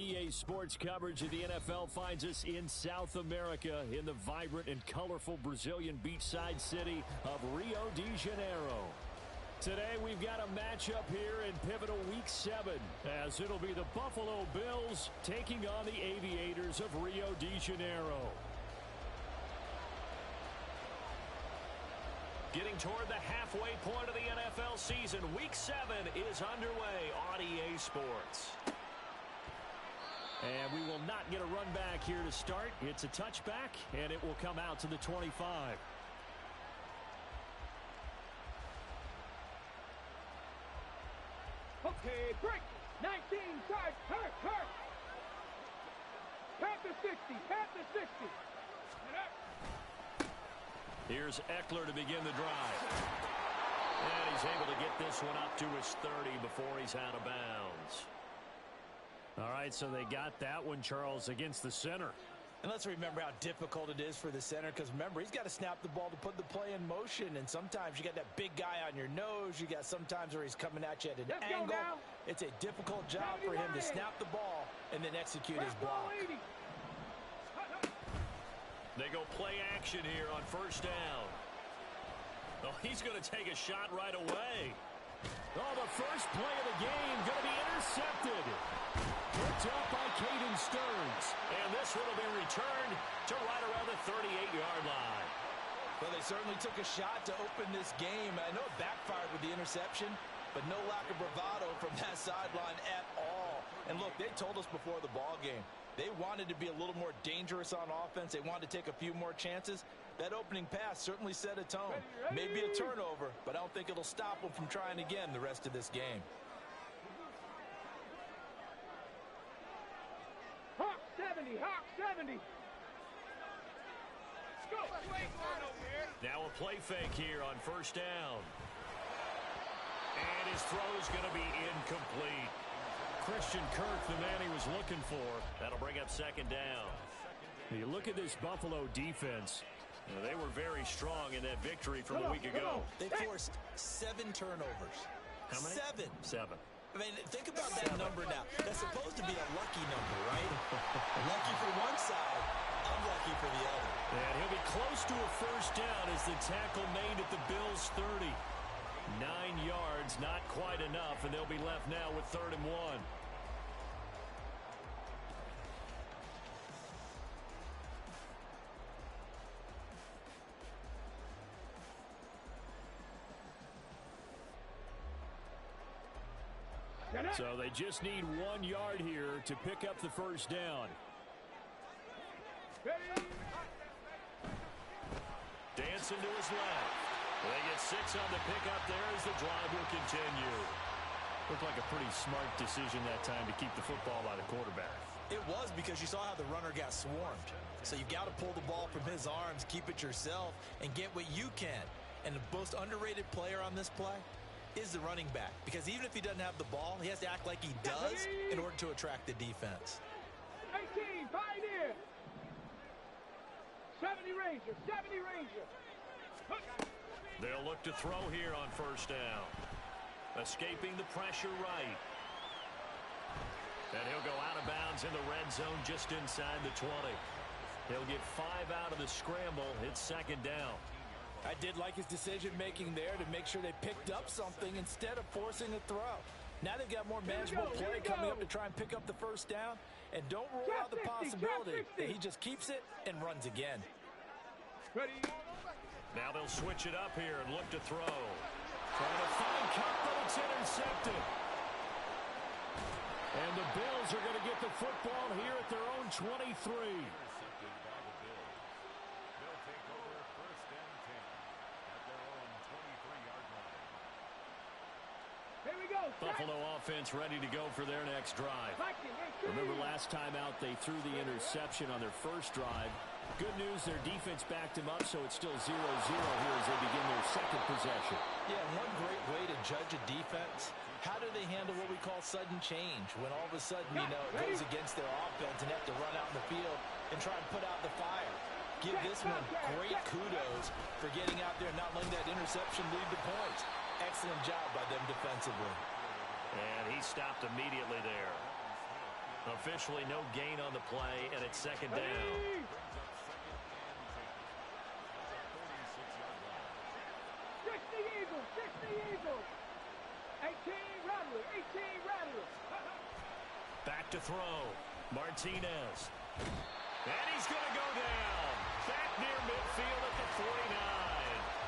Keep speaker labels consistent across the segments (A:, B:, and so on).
A: EA Sports coverage of the NFL finds us in South America in the vibrant and colorful Brazilian beachside city of Rio de Janeiro. Today we've got a matchup here in pivotal Week 7 as it'll be the Buffalo Bills taking on the Aviators of Rio de Janeiro. Getting toward the halfway point of the NFL season, Week 7 is underway on EA Sports. And we will not get a run back here to start. It's a touchback, and it will come out to the 25.
B: Okay, break. 19, start, hurt. Pat the 60, pat the 60. And up.
A: Here's Eckler to begin the drive. And he's able to get this one up to his 30 before he's out of bounds. All right, so they got that one, Charles, against the center.
C: And let's remember how difficult it is for the center, because remember, he's got to snap the ball to put the play in motion, and sometimes you got that big guy on your nose. You got sometimes where he's coming at you at an angle. It's a difficult job for him to snap the ball and then execute his block.
A: They go play action here on first down. Oh, he's going to take a shot right away. Oh, the first play of the game going to be intercepted. Picked up by Caden Stearns. And this one will be returned to right around the 38-yard line.
C: Well, they certainly took a shot to open this game. I know it backfired with the interception, but no lack of bravado from that sideline at all. And look, they told us before the ball game, they wanted to be a little more dangerous on offense. They wanted to take a few more chances. That opening pass certainly set a tone. Maybe a turnover, but I don't think it'll stop them from trying again the rest of this game.
B: Hawk 70, Hawk 70. Let's go.
A: Now a play fake here on first down. And his throw's going to be incomplete. Christian Kirk, the man he was looking for. That'll bring up second down. You look at this Buffalo defense. They were very strong in that victory from a week ago.
C: They forced 7 turnovers.
A: How many?
C: 7. I mean, think about that number now. That's supposed to be a lucky number, right? Lucky for one side, unlucky for the other.
A: And he'll be close to a first down as the tackle made at the Bills' 30. 9 yards, not quite enough, and they'll be left now with 3rd and 1. So they just need 1 yard here to pick up the first down. Dancing to his left. They get 6 on the pickup there as the drive will continue. Looked like a pretty smart decision that time to keep the football by the quarterback.
C: It was, because you saw how the runner got swarmed. So you got to pull the ball from his arms, keep it yourself, and get what you can. And the most underrated player on this play is the running back, because even if he doesn't have the ball, he has to act like he does in order to attract the defense.
B: 18, Pioneer. 70 Ranger, 70 Ranger.
A: They'll look to throw here on first down. Escaping the pressure right. And he'll go out of bounds in the red zone just inside the 20. He'll get 5 out of the scramble. It's second down.
C: I did like his decision-making there to make sure they picked up something instead of forcing a throw. Now they've got more manageable play coming up to try and pick up the first down. And don't rule out the possibility that he just keeps it and runs again.
B: Ready?
A: Now they'll switch it up here and look to throw. Trying to find Cup, but it's intercepted. And the Bills are going to get the football here at their own 23.
B: Here we go.
A: Buffalo offense ready to go for their next drive. Remember last time out they threw the interception on their first drive. Good news, their defense backed them up, so it's still 0-0 here as they begin their second possession.
C: Yeah, one great way to judge a defense, how do they handle what we call sudden change, when all of a sudden, you know, it goes against their offense and have to run out in the field and try and put out the fire. Give this one great kudos for getting out there and not letting that interception lead to points. Excellent job by them defensively.
A: And he stopped immediately there. Officially no gain on the play, and it's second down.
B: Fix the Eagles! Fix the Eagles! 18 Rattler! 18 Rattler!
A: Back to throw. Martinez. And he's going to go down. Back near midfield at the 49.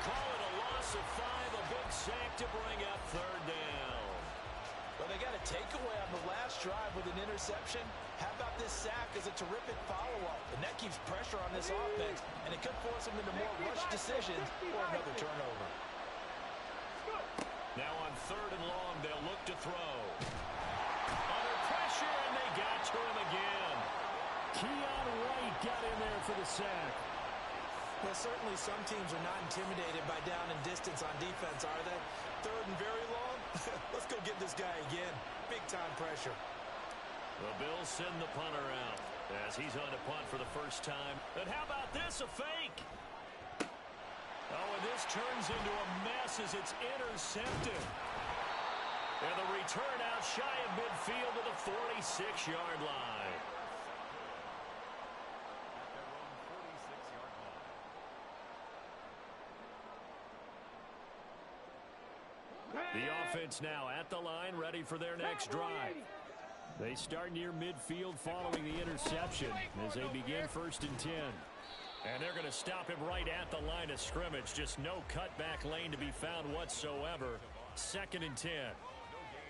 A: Call it a loss of 5. A big sack to bring up third down.
C: Well, they got a takeaway on the last drive with an interception. How about this sack as a terrific follow-up? And that keeps pressure on this offense, and it could force them into more rushed decisions or another turnover.
A: Now on third and long, they'll look to throw. Under pressure, and they got to him again. Keon White got in there for the sack.
C: Well, certainly some teams are not intimidated by down and distance on defense, are they? Third and very long? Let's go get this guy again. Big-time pressure.
A: The Bills send the punter out as he's on to punt for the first time. And how about this, a fake? Oh, and this turns into a mess as it's intercepted. And the return out shy of midfield to the 46-yard line. The offense now at the line, ready for their next drive. They start near midfield following the interception as they begin first and 10. And they're going to stop him right at the line of scrimmage. Just no cutback lane to be found whatsoever. Second and 10.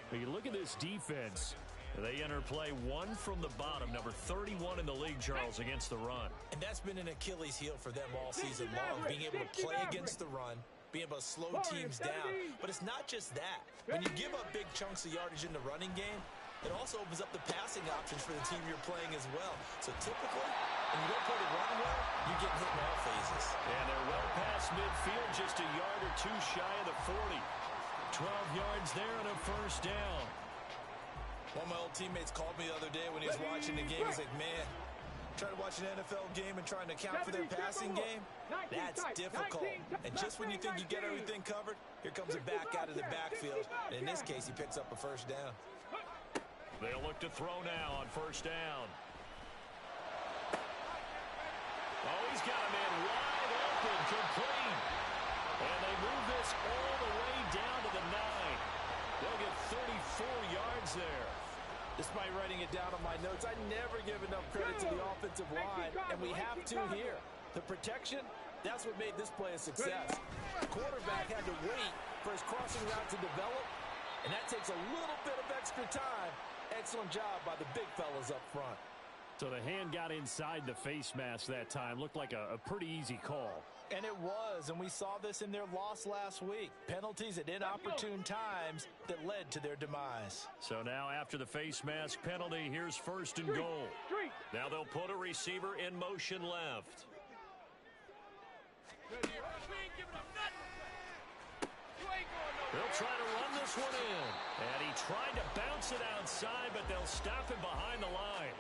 A: But you look at this defense. They enter play one from the bottom, number 31 in the league, Charles, against the run.
C: And that's been an Achilles heel for them all season long, being able to play against the run, being able to slow teams down. But it's not just that. When you give up big chunks of yardage in the running game, it also opens up the passing options for the team you're playing as well. So typically, when you don't play the run well, you're getting hit in all phases.
A: And they're well past midfield, just a yard or two shy of the 40. 12 yards there and a first down.
C: One of my old teammates called me the other day when he was watching the game. He's like, man, trying to watch an NFL game and trying to account for their passing game, that's difficult. And just when you think you get everything covered, here comes a back out of the backfield. And in this case, he picks up a first down.
A: They'll look to throw now on first down. Oh, he's got a man wide open, complete. And they move this all the way down to the 9. They'll get 34 yards there.
C: Despite writing it down on my notes, I never give enough credit to the offensive line, and we have to here. The protection, that's what made this play a success. The quarterback had to wait for his crossing route to develop, and that takes a little bit of extra time. Excellent job by the big fellas up front.
A: So the hand got inside the face mask that time. Looked like a pretty easy call.
C: And it was, and we saw this in their loss last week. Penalties at inopportune times that led to their demise.
A: So now after the face mask penalty, here's first and goal. Now they'll put a receiver in motion left. They'll try to run this one in. And he tried to bounce it outside, but they'll stop him behind the line.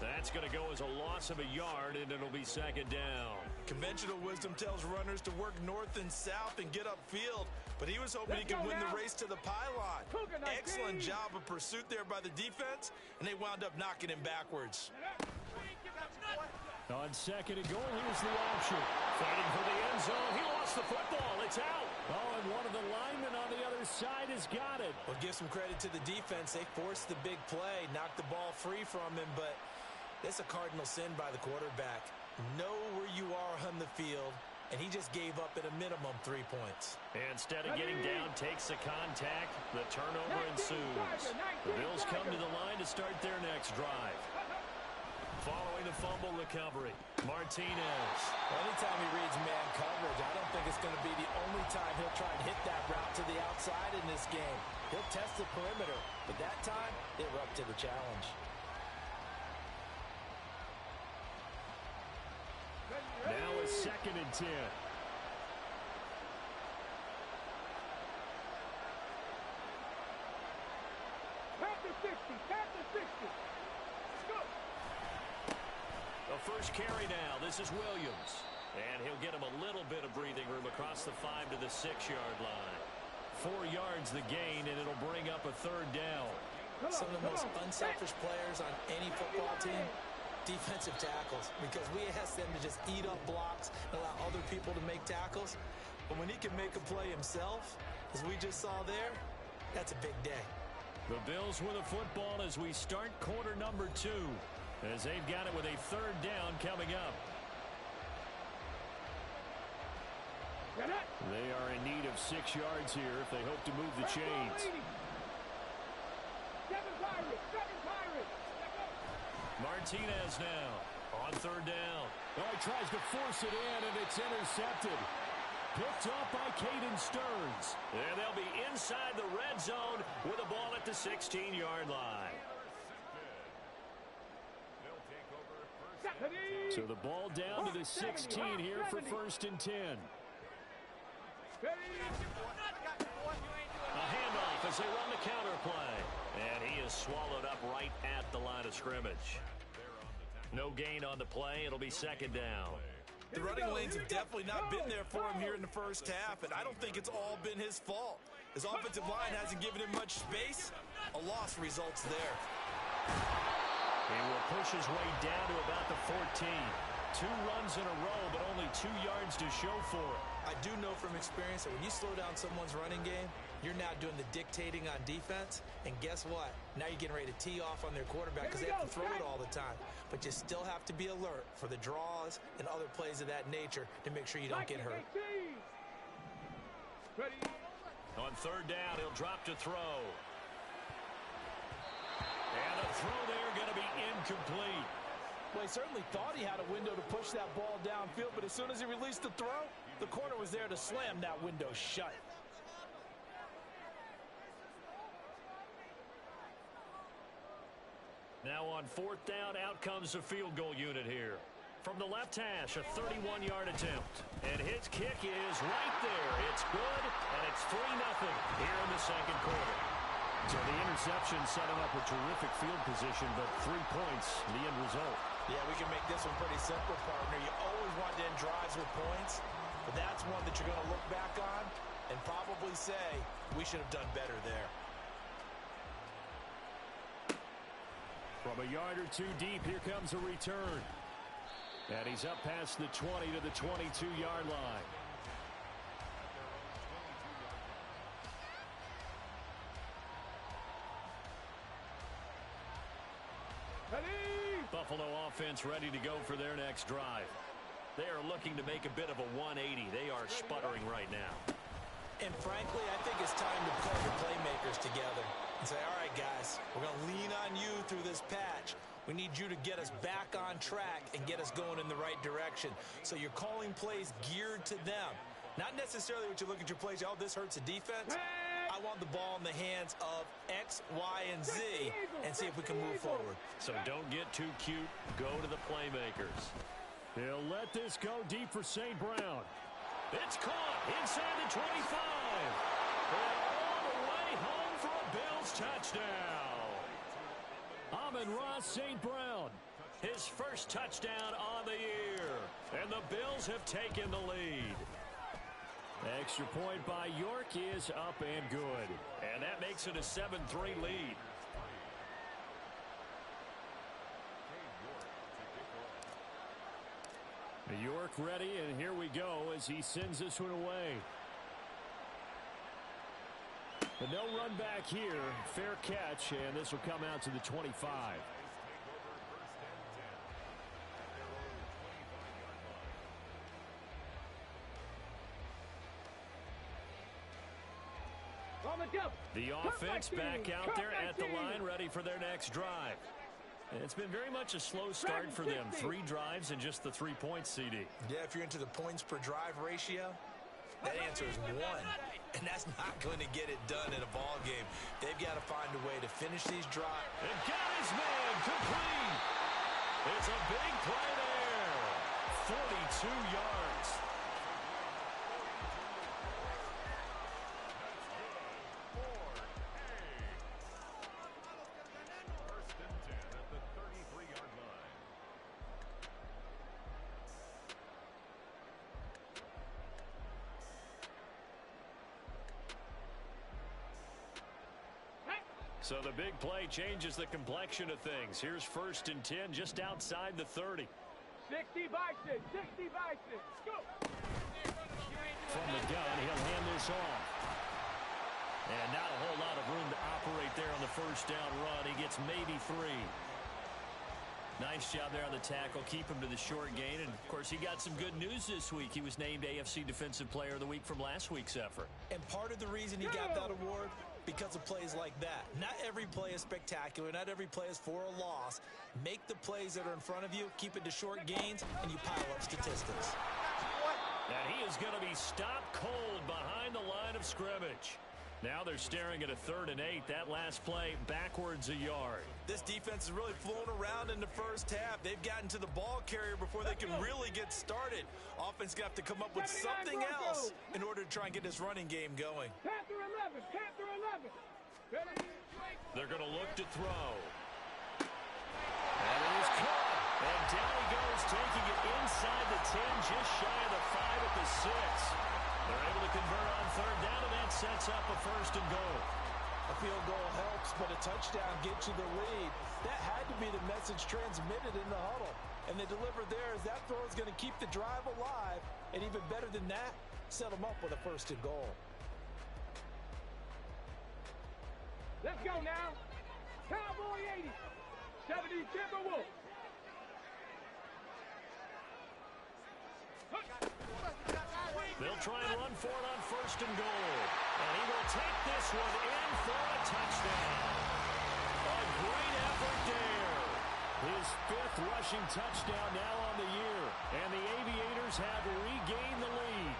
A: That's going to go as a loss of a yard, and it'll be second down.
C: Conventional wisdom tells runners to work north and south and get upfield, but he was hoping he could win the race to the pylon. Excellent job of pursuit there by the defense, and they wound up knocking him backwards.
A: On second and goal, here's the option. Fighting for the end zone. He lost the football. It's out. Oh, and one of the linemen on the other side has got it.
C: Well, give some credit to the defense. They forced the big play, knocked the ball free from him, but it's a cardinal sin by the quarterback. Know where you are on the field, and he just gave up at a minimum 3 points.
A: Instead of getting down, takes the contact. The turnover ensues. The Bills come to the line to start their next drive. Following the fumble recovery, Martinez.
C: Well, anytime he reads man coverage, I don't think it's going to be the only time he'll try and hit that route to the outside in this game. He'll test the perimeter, but that time, they were up to the challenge.
A: Now a second and 10.
B: Pass to 60. Pass to 60. Go.
A: The first carry now. This is Williams. And he'll get him a little bit of breathing room across the 5 to the 6-yard line. 4 yards the gain, and it'll bring up a third down.
C: Some of the most unselfish players on any football team, defensive tackles, because we ask them to just eat up blocks and allow other people to make tackles. But when he can make a play himself, as we just saw there, that's a big day.
A: The Bills with a football as we start quarter number 2, as they've got it with a 3rd down coming up. They are in need of 6 yards here if they hope to move the chains. Martinez now on 3rd down. Oh, he tries to force it in, and it's intercepted. Picked off by Caden Stearns. And they'll be inside the red zone with the ball at the 16-yard line. So the ball down to the 16 here for 1st and 10. A handoff as they run the counter play. And he is swallowed up right at the line of scrimmage. No gain on the play. It'll be 2nd down.
C: The running lanes have definitely not been there for him here in the first half, and I don't think it's all been his fault. His offensive line hasn't given him much space. A loss results there.
A: He will push his way down to about the 14. 2 runs in a row, but only 2 yards to show for it.
C: I do know from experience that when you slow down someone's running game, you're now doing the dictating on defense. And guess what? Now you're getting ready to tee off on their quarterback because they have to throw it all the time. But you still have to be alert for the draws and other plays of that nature to make sure you don't get hurt.
A: On 3rd down, he'll drop to throw. And a throw there going to be incomplete.
C: Well, he certainly thought he had a window to push that ball downfield, but as soon as he released the throw, the corner was there to slam that window shut.
A: Now on 4th down, out comes the field goal unit here. From the left hash, a 31-yard attempt. And his kick is right there. It's good, and it's 3-0 here in the 2nd quarter. So the interception set him up a terrific field position, but 3 points, the end result.
C: Yeah, we can make this one pretty simple, partner. You always want to end drives with points, but that's one that you're going to look back on and probably say, we should have done better there.
A: From a yard or 2 deep, here comes a return. And he's up past the 20 to the 22-yard line. Buffalo offense ready to go for their next drive. They are looking to make a bit of a 180. They are sputtering right now.
C: And frankly, I think it's time to pull the playmakers together and say, all right, guys, we're going to lean on you through this patch. We need you to get us back on track and get us going in the right direction. So you're calling plays geared to them. Not necessarily what you look at your plays, oh, this hurts the defense. I want the ball in the hands of X, Y, and Z and see if we can move forward.
A: So don't get too cute. Go to the playmakers. He'll let this go deep for St. Brown. It's caught inside the 25. And all the way home for a Bills touchdown. Amon-Ra St. Brown, his first touchdown on the year. And the Bills have taken the lead. Extra point by York is up and good. And that makes it a 7-3 lead. York ready, and here we go as he sends this one away. But no run back here. Fair catch, and this will come out to the 25. The offense back out there at the line, ready for their next drive. And it's been very much a slow start for them. 3 drives and just the 3 points, CD.
C: Yeah, if you're into the points per drive ratio, that answer is 1. And that's not going to get it done in a ball game. They've got to find a way to finish these drives.
A: And got his man complete. It's a big play there. 42 yards. So the big play changes the complexion of things. Here's 1st and 10 just outside the 30.
B: 60 Bison, 60 Bison. Go.
A: From the gun, he'll hand this off. And not a whole lot of room to operate there on the first down run. He gets maybe 3. Nice job there on the tackle. Keep him to the short gain. And, of course, he got some good news this week. He was named AFC Defensive Player of the Week from last week's effort.
C: And part of the reason he got that award, because of plays like that. Not every play is spectacular. Not every play is for a loss. Make the plays that are in front of you, keep it to short gains, and you pile up statistics.
A: And he is going to be stopped cold behind the line of scrimmage. Now they're staring at a 3rd and 8. That last play backwards a yard.
C: This defense is really flown around in the first half. They've gotten to the ball carrier before they can really get started. Offense going to have to come up with something else in order to try and get this running game going.
B: Panther 11, Panther 11.
A: They're going to look to throw. And it is caught. And down he goes, taking it inside the 10, just shy of the 5 at the 6. They're able to convert on 3rd down, and that sets up a 1st and goal.
C: A field goal helps, but a touchdown gets you the lead. That had to be the message transmitted in the huddle. And they delivered there as that throw is going to keep the drive alive. And even better than that, set them up with a 1st and goal.
B: Let's go now. Cowboy 80. 70 Timberwolves.
A: They'll try and run for it on 1st and goal. And he will take this one in for a touchdown. A great effort there. His 5th rushing touchdown now on the year. And the Aviators have regained the lead.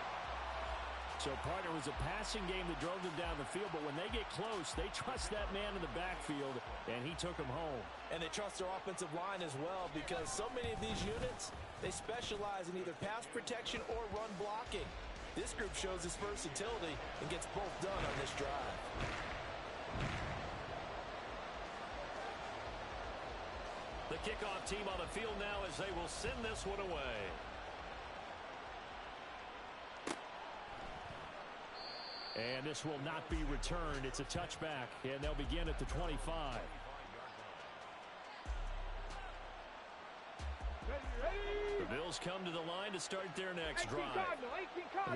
A: So, partner, was a passing game that drove them down the field, but when they get close, they trust that man in the backfield, and he took them home.
C: And they trust their offensive line as well, because so many of these units, they specialize in either pass protection or run blocking. This group shows its versatility and gets both done on this drive.
A: The kickoff team on the field now as they will send this one away. And this will not be returned. It's a touchback, and they'll begin at the 25. The Bills come to the line to start their next drive.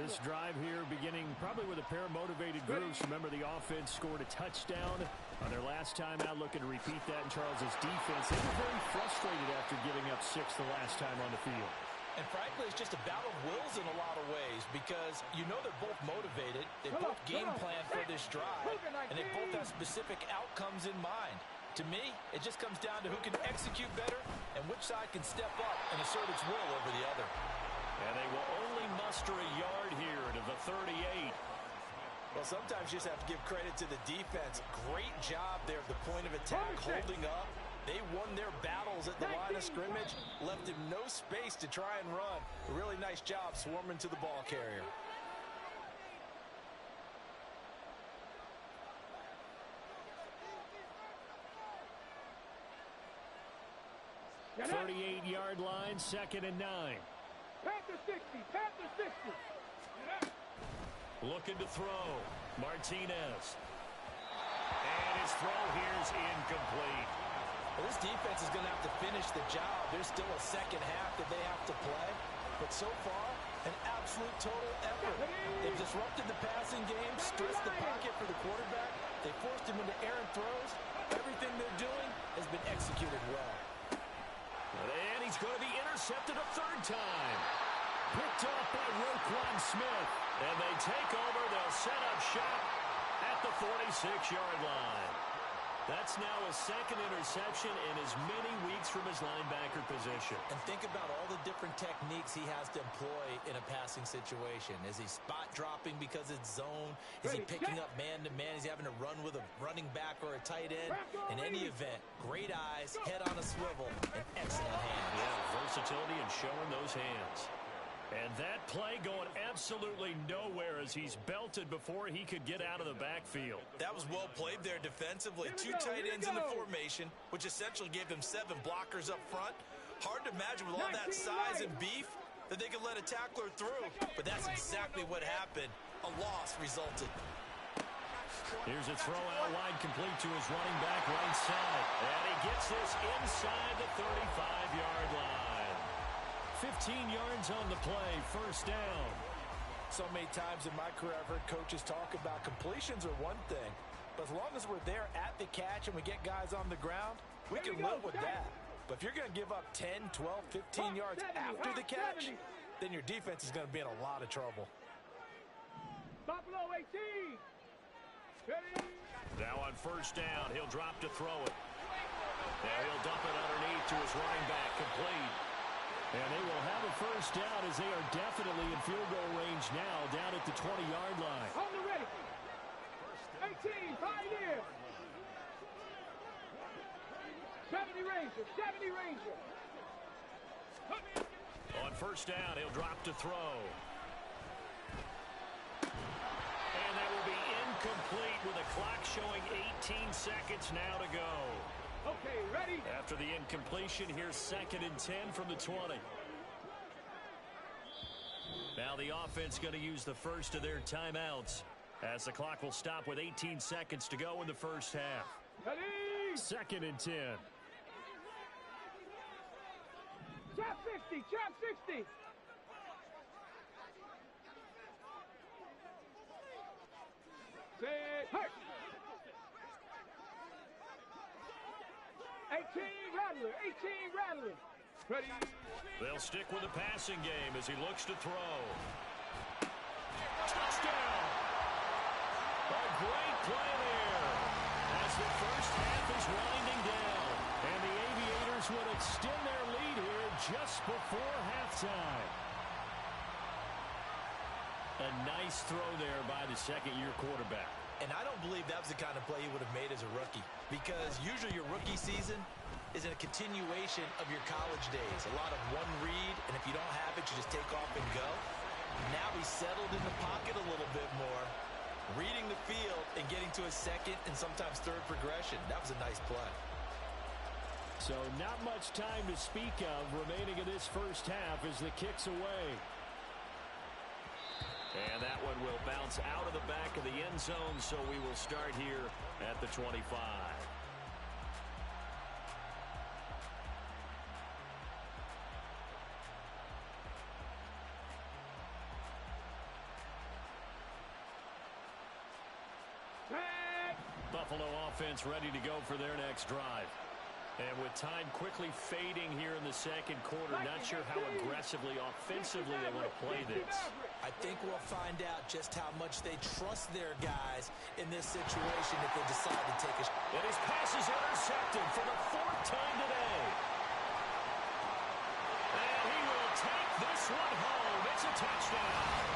A: This drive here beginning probably with a pair of motivated groups. Remember, the offense scored a touchdown on their last time out, looking to repeat that in Charles's defense. They were very frustrated after giving up 6 the last time on the field.
C: And frankly, it's just a battle of wills in a lot of ways, because you know they're both motivated. They both game plan for this drive, and they both have specific outcomes in mind. To me, it just comes down to who can execute better and which side can step up and assert its will over the other.
A: And they will only muster a yard here to the 38.
C: Well, sometimes you just have to give credit to the defense. Great job there at the point of attack, holding up. They won their battles at the line of scrimmage, left him no space to try and run. A really nice job swarming to the ball carrier.
A: The 38-yard line, 2nd and 9.
B: Panther 60, Panther 60.
A: Looking to throw. Martinez. And his throw here is incomplete.
C: Well, this defense is going to have to finish the job. There's still a second half that they have to play. But so far, an absolute total effort. They've disrupted the passing game, stressed the pocket for the quarterback. They forced him into errant throws. Everything they're doing has been executed well.
A: And he's going to be intercepted a 3rd time. Picked off by Roquan Smith. And they take over. They'll set up shop at the 46-yard line. That's now a 2nd interception in as many weeks from his linebacker position.
C: And think about all the different techniques he has to employ in a passing situation. Is he spot dropping because it's zone? Is he picking up man-to-man? Is he having to run with a running back or a tight end? In any event, great eyes, head on a swivel, and excellent hands.
A: Yeah, versatility and showing those hands. And that play going absolutely nowhere as he's belted before he could get out of the backfield.
C: That was well played there defensively. 2 tight ends in the formation, which essentially gave them 7 blockers up front. Hard to imagine with all that size and beef that they could let a tackler through. But that's exactly what happened. A loss resulted.
A: Here's a throw out wide, complete to his running back right side. And he gets this inside the 35-yard line. 15 yards on the play, first down.
C: So many times in my career I've heard coaches talk about completions are one thing, but as long as we're there at the catch and we get guys on the ground, we can live with that. But if you're going to give up 10, 12, 15 yards after the catch, then your defense is going to be in a lot of trouble.
B: Buffalo 18. Ready?
A: Now on first down, he'll drop to throw it. Now he'll dump it underneath to his running back, complete. And they will have a first down as they are definitely in field goal range now, down at the 20-yard line.
B: On the ready. 18, Pioneer. 70 Ranger, 70 Ranger.
A: On first down, he'll drop to throw. And that will be incomplete with a clock showing 18 seconds now to go.
B: Okay, ready?
A: After the incompletion, here's 2nd and 10 from the 20. Now the offense going to use the first of their timeouts as the clock will stop with 18 seconds to go in the first half.
B: Ready?
A: 2nd and 10.
B: Chop 60, chop 60. Set, hurt. 18 Rattler, 18 Rattler. Ready?
A: They'll stick with the passing game as he looks to throw. Touchdown! A great play there as the first half is winding down. And the Aviators will extend their lead here just before halftime. A nice throw there by the second-year quarterback.
C: And I don't believe that was the kind of play he would have made as a rookie, because usually your rookie season is a continuation of your college days. A lot of one read, and if you don't have it, you just take off and go. Now he's settled in the pocket a little bit more, reading the field and getting to a second and sometimes third progression. That was a nice play.
A: So not much time to speak of remaining in this first half as the kick's away. And that one will bounce out of the back of the end zone, so we will start here at the 25. Buffalo offense ready to go for their next drive. And with time quickly fading here in the second quarter, not sure how aggressively, offensively they want to play this.
C: I think we'll find out just how much they trust their guys in this situation if they decide to take a shot.
A: And his pass is intercepted for the 4th time today. And he will take this one home. It's a touchdown.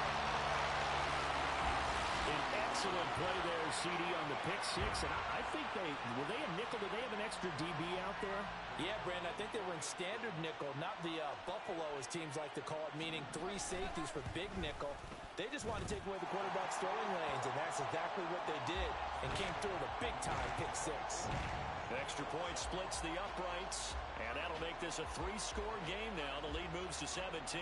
A: An excellent play there, CD, on the pick six. And I think were they a nickel? Did they have an extra DB out there?
C: Yeah, Brandon, I think they were in standard nickel, not the Buffalo, as teams like to call it, meaning 3 safeties for big nickel. They just wanted to take away the quarterback's throwing lanes, and that's exactly what they did, and came through with a big-time pick six.
A: Extra point splits the uprights, and that'll make this a 3-score game now. The lead moves to 17.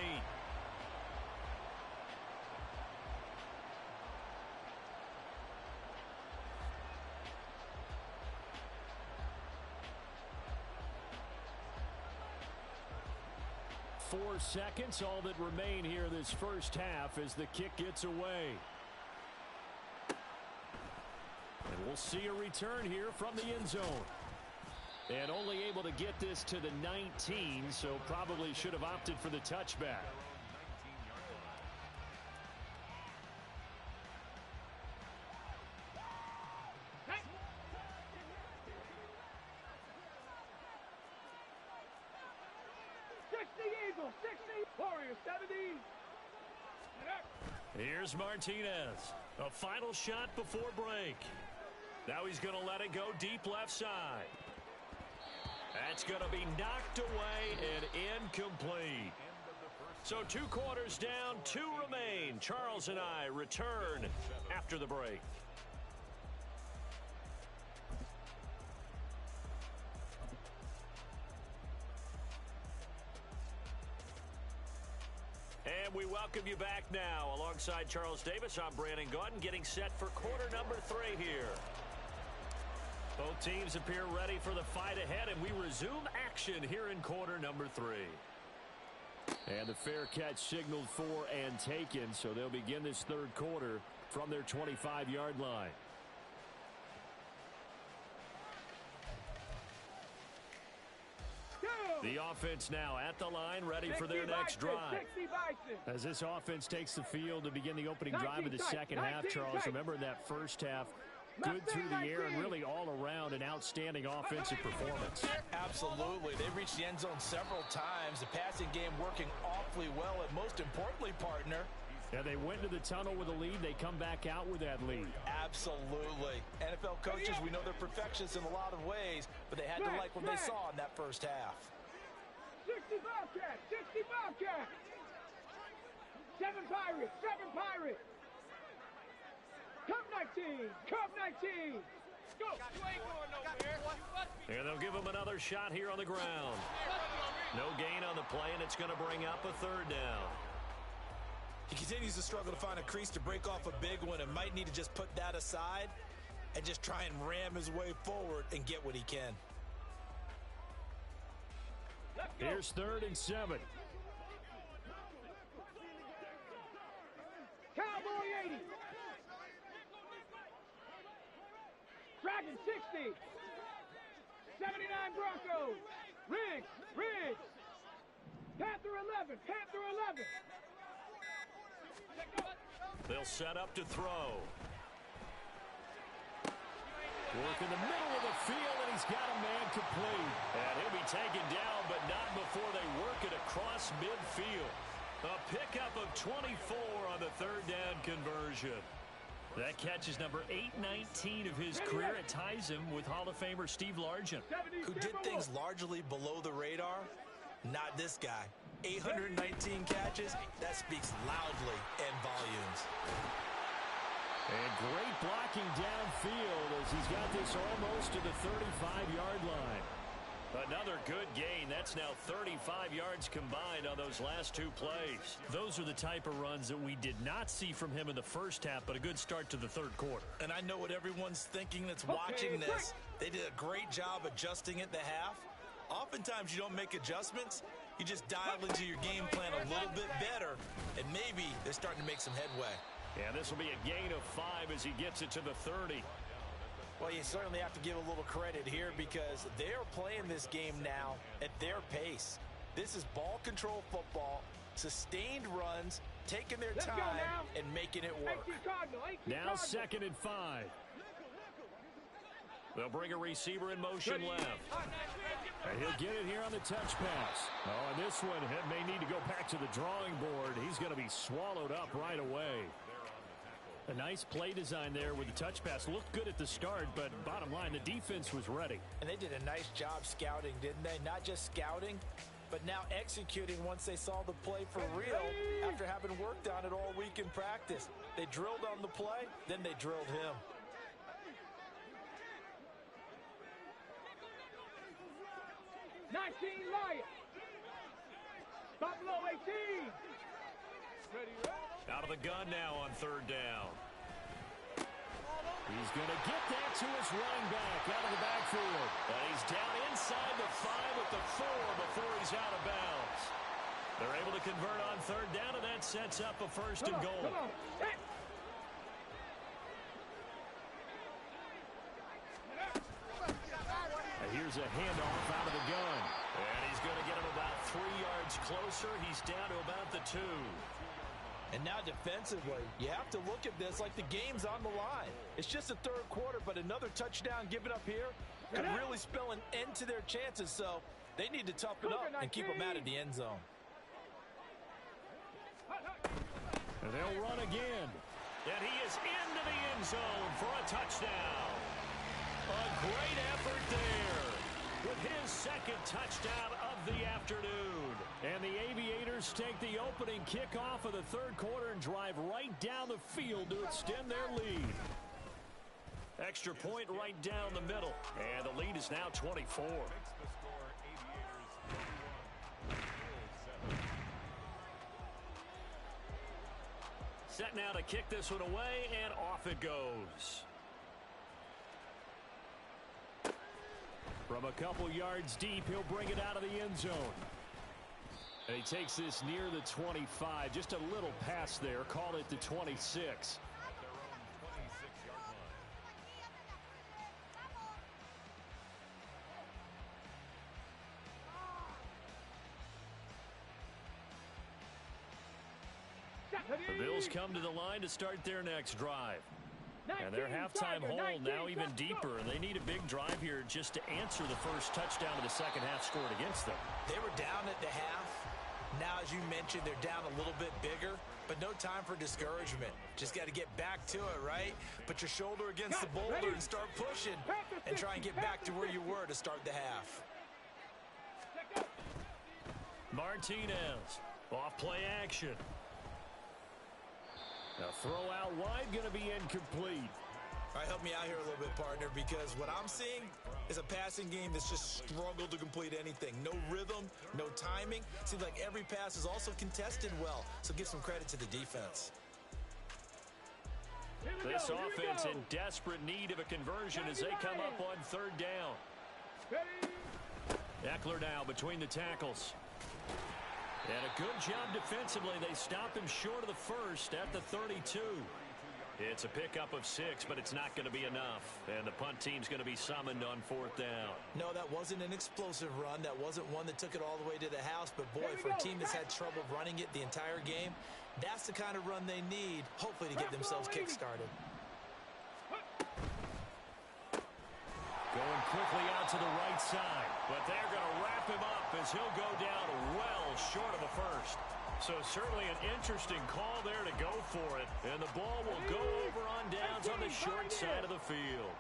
A: Four seconds, all that remain here this first half as the kick gets away. And we'll see a return here from the end zone. And only able to get this to the 19, so probably should have opted for the touchback. Here's Martinez. A final shot before break. Now he's going to let it go deep left side. That's going to be knocked away and incomplete. So 2 quarters down, 2 remain. Charles and I return after the break. And we welcome you back now. Alongside Charles Davis, I'm Brandon Gaudin, getting set for quarter number 3 here. Both teams appear ready for the fight ahead, and we resume action here in quarter number 3. And the fair catch signaled for and taken, so they'll begin this third quarter from their 25-yard line. The offense now at the line, ready for their next drive. As this offense takes the field to begin the opening drive of the second half, Charles, remember that first half, good through the air and really all around an outstanding offensive performance.
C: Absolutely. They reached the end zone several times. The passing game working awfully well, and most importantly, partner,
A: yeah, they went to the tunnel with a lead. They come back out with that lead.
C: Absolutely. NFL coaches, we know they're perfectionists in a lot of ways, but they had to like what they saw in that first half.
B: 60 Bobcats, 60 Bobcats. 7 Pirates, 7 Pirates. Cup 19, Cup 19. Go. You ain't going nowhere.
A: And they'll give him another shot here on the ground. No gain on the play, and it's going to bring up a third down.
C: He continues to struggle to find a crease to break off a big one and might need to just put that aside and just try and ram his way forward and get what he can.
A: Here's 3rd and 7.
B: Cowboy 80. Dragon 60. 79 Broncos. Riggs. Panther 11. Panther 11.
A: They'll set up to throw. Work in the middle of the field, and he's got a man complete. And he'll be taken down, but not before they work it across midfield. A pickup of 24 on the third down conversion. That catch is number 819 of his career. It ties him with Hall of Famer Steve Largent,
C: who did things largely below the radar. Not this guy. 819 catches, that speaks loudly in volumes.
A: And great blocking downfield as he's got this almost to the 35-yard line. Another good gain. That's now 35 yards combined on those last 2 plays. Those are the type of runs that we did not see from him in the first half, but a good start to the third quarter.
C: And I know what everyone's thinking that's watching this. They did a great job adjusting at the half. Oftentimes you don't make adjustments. You just dial into your game plan a little bit better, and maybe they're starting to make some headway.
A: Yeah, this will be a gain of 5 as he gets it to the 30.
C: Well, you certainly have to give a little credit here because they're playing this game now at their pace. This is ball control football, sustained runs, taking their time and making it work.
A: Now 2nd and 5. They'll bring a receiver in motion left. And he'll get it here on the touch pass. Oh, and this one may need to go back to the drawing board. He's going to be swallowed up right away. A nice play design there with the touch pass. Looked good at the start, but bottom line, the defense was ready.
C: And they did a nice job scouting, didn't they? Not just scouting, but now executing once they saw the play for real after having worked on it all week in practice. They drilled on the play, then they drilled him.
B: Lions. Buffalo 18.
A: Out of the gun now on 3rd down. He's going to get that to his running back out of the backfield. And he's down inside the 5 at the 4 before he's out of bounds. They're able to convert on 3rd down, and that sets up a 1st and goal.
B: Come on.
A: And here's a handoff out of the gun. And he's going to get him about 3 yards closer. He's down to about the 2.
C: And now defensively, you have to look at this like the game's on the line. It's just the 3rd quarter, but another touchdown given up here could really spell an end to their chances. So they need to toughen up and keep them out of the end zone.
A: And they'll run again. And he is into the end zone for a touchdown. A great effort there with his 2nd touchdown of the afternoon. And the Aviators take the opening kickoff of the 3rd quarter and drive right down the field to extend their lead. Extra point right down the middle. And the lead is now 24. Set now to kick this one away, and off it goes. From a couple yards deep, he'll bring it out of the end zone. And he takes this near the 25. Just a little pass there. Call it the 26. The Bills come to the line to start their next drive. And their halftime hole now even deeper, and they need a big drive here just to answer the first touchdown of the second half scored against them.
C: They were down at the half. Now, as you mentioned, they're down a little bit bigger, but no time for discouragement. Just got to get back to it, right? Put your shoulder against the boulder and start pushing and try and get back to where you were to start the half.
A: Martinez, off play action. Now throw out wide, going to be incomplete.
C: All right, help me out here a little bit, partner, because what I'm seeing is a passing game that's just struggled to complete anything. No rhythm, no timing. Seems like every pass is also contested well, so give some credit to the defense.
A: This offense in desperate need of a conversion as they come up on third down. Eckler now between the tackles. And a good job defensively. They stop him short of the first at the 32. It's a pickup of 6, but it's not going to be enough. And the punt team's going to be summoned on fourth down.
C: No, that wasn't an explosive run. That wasn't one that took it all the way to the house. But, boy, for a team that's had trouble running it the entire game, that's the kind of run they need, hopefully, to get themselves kick-started.
A: Going quickly out to the right side. But they're going to wrap him up as he'll go down well short of a first. So certainly an interesting call there to go for it. And the ball will go over on downs on the short side of the field.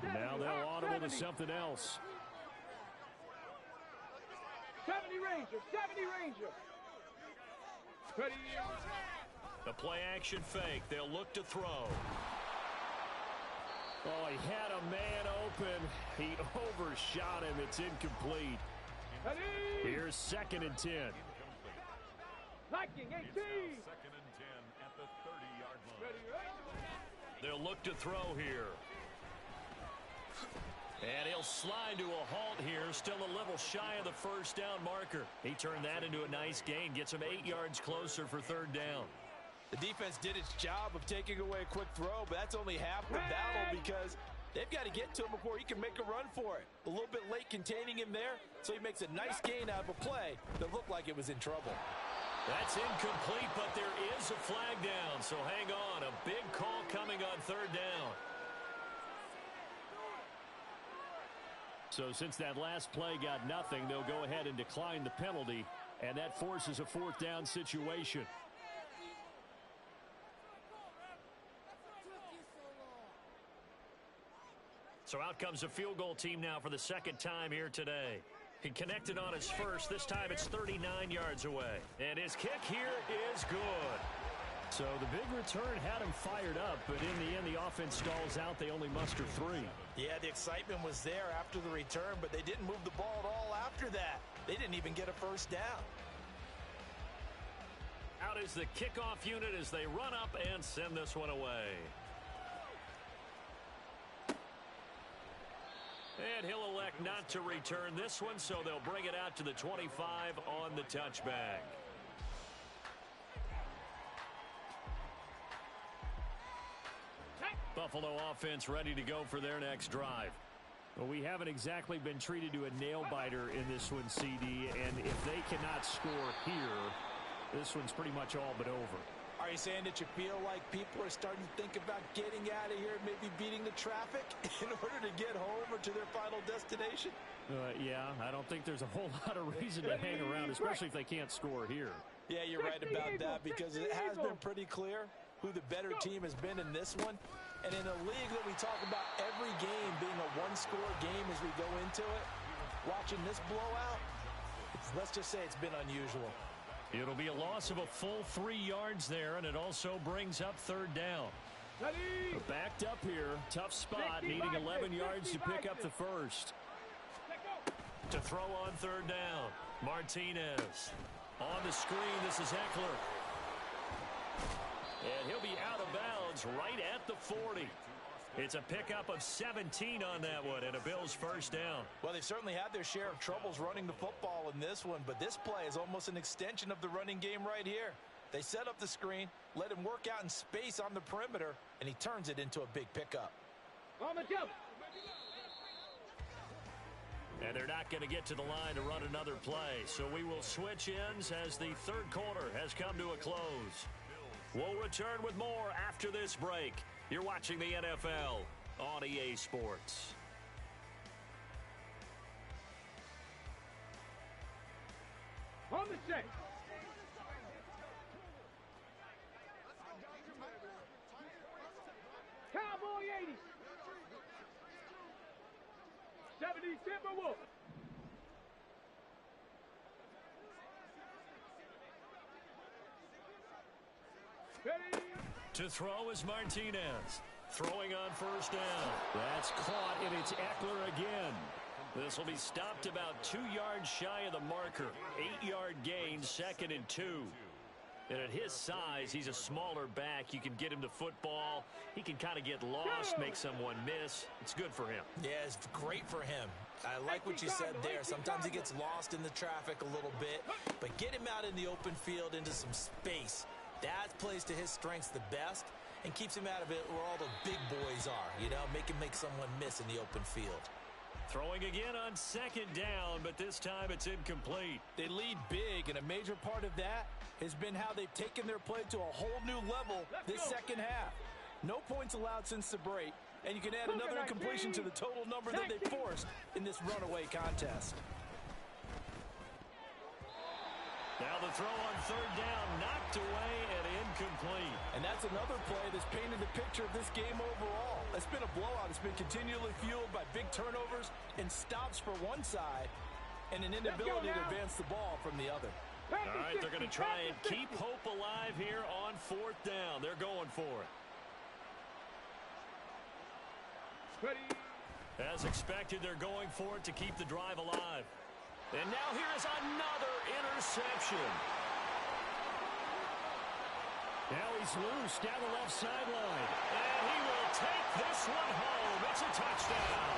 A: Now they'll audible to something else.
B: 70 Ranger, 70 Ranger.
A: The play action fake. They'll look to throw. Oh, he had a man open. He overshot him. It's incomplete. Here's 2nd and 10.
B: Liking 18. 2nd
D: and 10 at the 30-yard line.
A: They'll look to throw here. And he'll slide to a halt here. Still a little shy of the first down marker. He turned that into a nice gain. Gets him 8 yards closer for third down.
C: The defense did its job of taking away a quick throw, but that's only half the battle because they've got to get to him before he can make a run for it. A little bit late containing him there, so he makes a nice gain out of a play that looked like it was in trouble.
A: That's incomplete, but there is a flag down, so hang on. A big call coming on third down. So since that last play got nothing, they'll go ahead and decline the penalty, and that forces a fourth down situation. So out comes a field goal team now for the second time here today. He connected on his first. This time it's 39 yards away. And his kick here is good. So the big return had him fired up, but in the end the offense stalls out. They only muster 3.
C: Yeah, the excitement was there after the return, but they didn't move the ball at all after that. They didn't even get a first down.
A: Out is the kickoff unit as they run up and send this one away. And he'll elect not to return this one, so they'll bring it out to the 25 on the touchback. Buffalo offense ready to go for their next drive. Well, we haven't exactly been treated to a nail-biter in this one, CD, and if they cannot score here, this one's pretty much all but over.
C: Are you saying that you feel like people are starting to think about getting out of here, maybe beating the traffic in order to get home or to their final destination?
A: Yeah, I don't think there's a whole lot of reason to hang around, especially if they can't score here.
C: Yeah, you're right about that because it has been pretty clear who the better team has been in this one. And in a league that we talk about every game being a one-score game as we go into it, watching this blowout, let's just say it's been unusual.
A: It'll be a loss of a full 3 yards there, and it also brings up third down. Backed up here, tough spot, needing 11 yards to pick up the first. To throw on third down, Martinez. On the screen, this is Eckler. And he'll be out of bounds right at the 40. It's a pickup of 17 on that one and a Bills first down.
C: Well, they've certainly had their share of troubles running the football in this one, but this play is almost an extension of the running game right here. They set up the screen, let him work out in space on the perimeter, and he turns it into a big pickup.
B: On the jump.
A: And they're not going to get to the line to run another play, so we will switch ends as the third quarter has come to a close. We'll return with more after this break. You're watching the NFL on EA Sports.
B: On the check. Cowboy 80. 70 Timberwolf. Ready.
A: To throw is Martinez. Throwing on first down. That's caught, and it's Eckler again. This will be stopped about 2 yards shy of the marker. 8-yard gain, 2nd and 2. And at his size, he's a smaller back. You can get him the football. He can kind of get lost, make someone miss. It's good for him.
C: Yeah, it's great for him. I like what you said there. Sometimes he gets lost in the traffic a little bit, but get him out in the open field into some space. That plays to his strengths the best and keeps him out of it where all the big boys are, you know, make him make someone miss in the open field.
A: Throwing again on 2nd down, but this time it's incomplete.
C: They lead big, and a major part of that has been how they've taken their play to a whole new level this second half. No points allowed since the break, and you can add another incompletion to the total number that they forced in this runaway contest.
A: Now the throw on 3rd down, knocked away and incomplete.
C: And that's another play that's painted the picture of this game overall. It's been a blowout. It's been continually fueled by big turnovers and stops for one side and an inability to advance the ball from the other.
A: All right, they're going to try and keep hope alive here on 4th down. They're going for it.
B: Ready.
A: As expected, they're going for it to keep the drive alive. And now here is another interception. Now he's loose down the left sideline. And he will take this one home. It's a touchdown.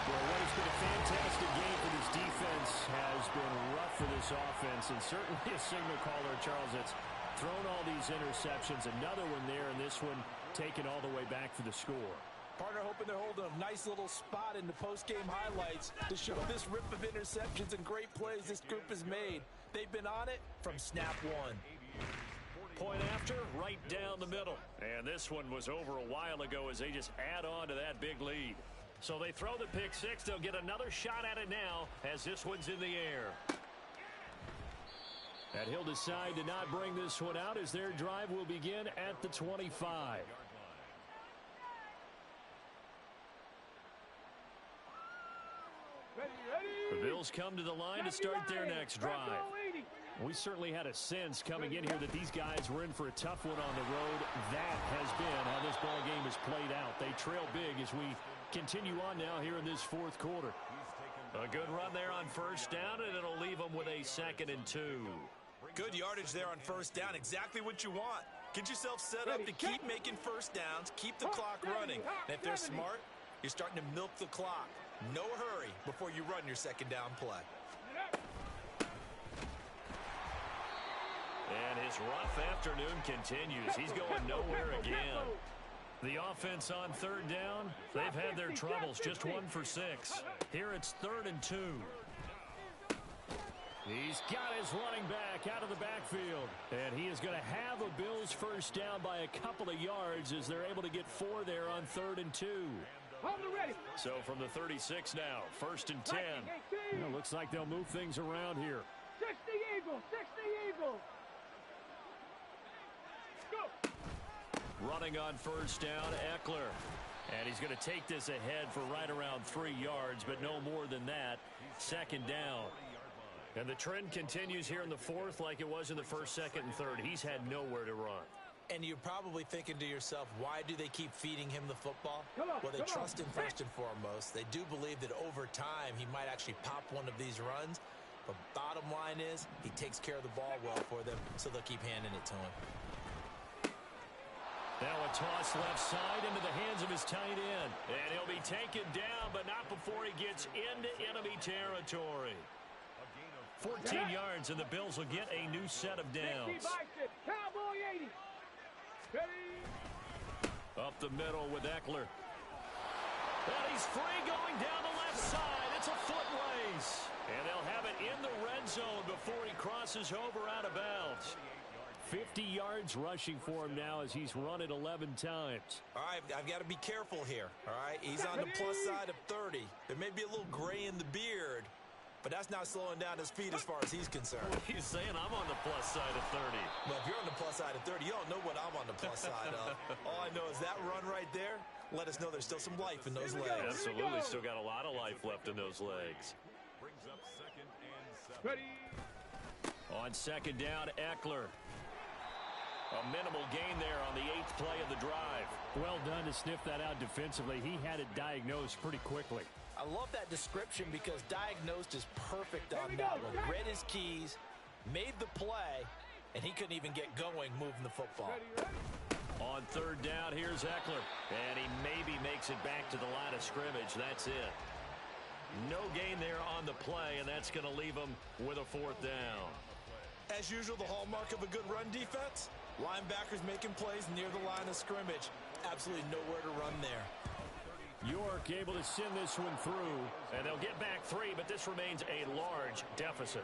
A: Well, what has been a fantastic game for this defense has been rough for this offense. And certainly a signal caller, Charles, that's thrown all these interceptions. Another one there, and this one taken all the way back for the score.
C: Partner hoping they're holding a nice little spot in the post-game highlights to show this rip of interceptions and great plays this group has made. They've been on it from snap one.
A: Point after, right down the middle. And this one was over a while ago as they just add on to that big lead. So they throw the pick six. They'll get another shot at it now as this one's in the air. And he'll decide to not bring this one out as their drive will begin at the 25. The Bills come to the line to start their next drive. We certainly had a sense coming in here that these guys were in for a tough one on the road. That has been how this ball game has played out. They trail big as we continue on now here in this 4th quarter. A good run there on first down, and it'll leave them with a 2nd and 2.
C: Good yardage there on first down. Exactly what you want. Get yourself set up to keep making first downs, keep the clock running. And if they're smart, you're starting to milk the clock. No hurry before you run your second down play.
A: And his rough afternoon continues. He's going nowhere again. The offense on 3rd down, they've had their troubles. Just 1 for 6. Here it's 3rd and 2. He's got his running back out of the backfield. And he is going to have a Bills first down by a couple of yards as they're able to get 4 there on 3rd and 2. So from the 36 now, 1st and 10. Well, looks like they'll move things around here.
B: 60 Eagles, 60 Eagles. Go.
A: Running on first down, Eckler. And he's going to take this ahead for right around 3 yards, but no more than that. 2nd down. And the trend continues here in the 4th like it was in the 1st, 2nd, and 3rd. He's had nowhere to run.
C: And you're probably thinking to yourself, why do they keep feeding him the football? Well, they trust him first and foremost. They do believe that over time he might actually pop one of these runs. But bottom line is he takes care of the ball well for them, so they'll keep handing it to him.
A: Now a toss left side into the hands of his tight end. And he'll be taken down, but not before he gets into enemy territory. 14 yards, and the Bills will get a new set of downs.
B: Cowboy 80. Ready.
A: Up the middle with Eckler. And he's free going down the left side. It's a foot race. And they'll have it in the red zone before he crosses over out of bounds. 50 yards rushing for him now as he's run it 11 times.
C: All right, I've got to be careful here, all right? He's on the plus side of 30. There may be a little gray in the beard, but that's not slowing down his speed as far as he's concerned.
A: He's saying I'm on the plus side of 30.
C: Well, if you're on the plus side of 30, you don't know what I'm on the plus side of. All I know is that run right there, let us know there's still some life in those legs.
A: Absolutely, still got a lot of life left in those legs.
D: Brings up 2nd and 7.
B: Ready.
A: On second down, Eckler. A minimal gain there on the 8th play of the drive. Well done to sniff that out defensively. He had it diagnosed pretty quickly.
C: I love that description because diagnosed is perfect on that one. Read his keys, made the play, and he couldn't even get going moving the football.
A: On third down, here's Eckler. And he maybe makes it back to the line of scrimmage. That's it. No gain there on the play, and that's going to leave him with a 4th down.
C: As usual, the hallmark of a good run defense, linebackers making plays near the line of scrimmage. Absolutely nowhere to run there.
A: York able to send this one through, and they'll get back 3, but this remains a large deficit.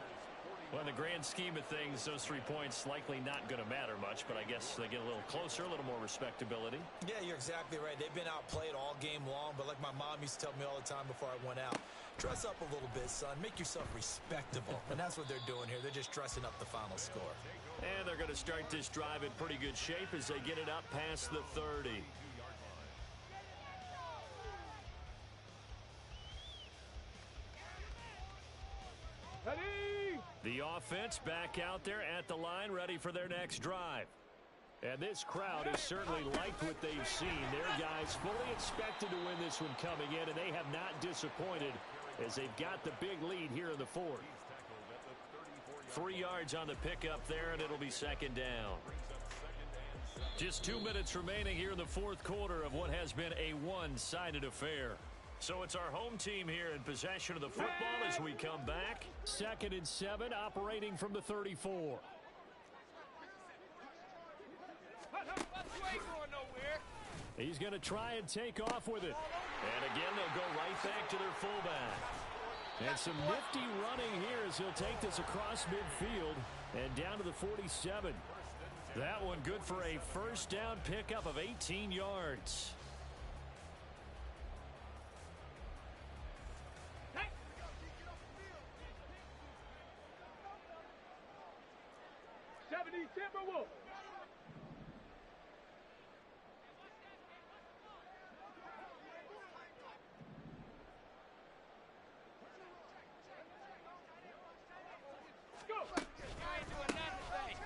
A: Well, in the grand scheme of things, those 3 points likely not going to matter much, but I guess they get a little closer, a little more respectability.
C: Yeah, you're exactly right. They've been outplayed all game long, but like my mom used to tell me all the time before I went out, dress up a little bit, son. Make yourself respectable. And that's what they're doing here. They're just dressing up the final score.
A: And they're going to start this drive in pretty good shape as they get it up past the 30.
B: Ready.
A: The offense back out there at the line, ready for their next drive. And this crowd has certainly liked what they've seen. Their guys fully expected to win this one coming in, and they have not disappointed as they've got the big lead here in the 4th. 3 yards on the pickup there, and it'll be 2nd down. Just 2 minutes remaining here in the 4th quarter of what has been a one-sided affair. So it's our home team here in possession of the football as we come back. 2nd and 7, operating from the 34.
B: You ain't going nowhere.
A: He's going to try and take off with it. And again, they'll go right back to their fullback. And some nifty running here as he'll take this across midfield and down to the 47. That one good for a 1st down pickup of 18 yards.
B: Timberwolves.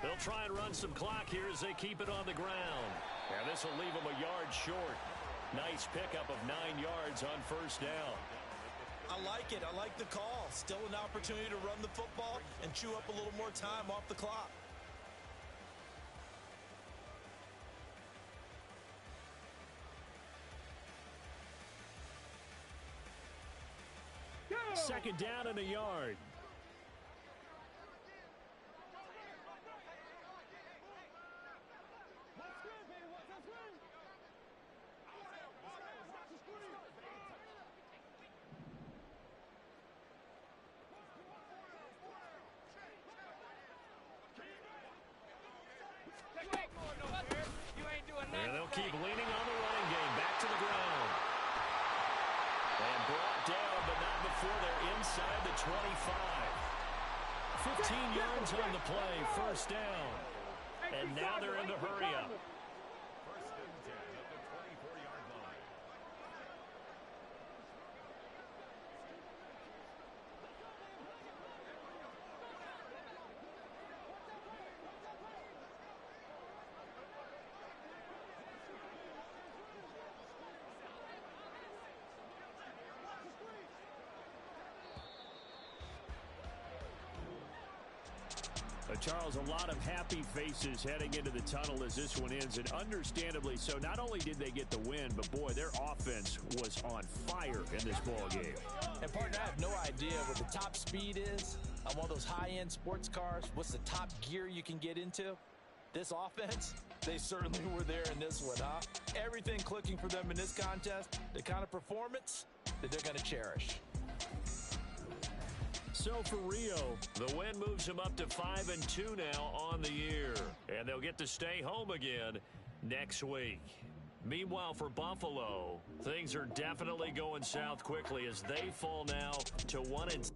A: They'll try and run some clock here as they keep it on the ground. And this will leave them a yard short. Nice pickup of 9 yards on 1st down.
C: I like it. I like the call. Still an opportunity to run the football and chew up a little more time off the clock.
A: Second down and a yard. And they'll keep leaning on the running game. Back to the ground. And brought down, but not before they're inside the 25. 15 yards on the play, 1st down. And now they're in the hurry-up.
D: 1st and 10 at the 24-yard line.
A: Charles, a lot of happy faces heading into the tunnel as this one ends, and understandably so. Not only did they get the win, but, boy, their offense was on fire in this ball game.
C: And, partner, I have no idea what the top speed is on one of those high-end sports cars. What's the top gear you can get into? This offense, they certainly were there in this one, huh? Everything clicking for them in this contest, the kind of performance that they're going to cherish.
A: So for Rio, the win moves them up to 5-2 now on the year. And they'll get to stay home again next week. Meanwhile, for Buffalo, things are definitely going south quickly as they fall now to 1-6.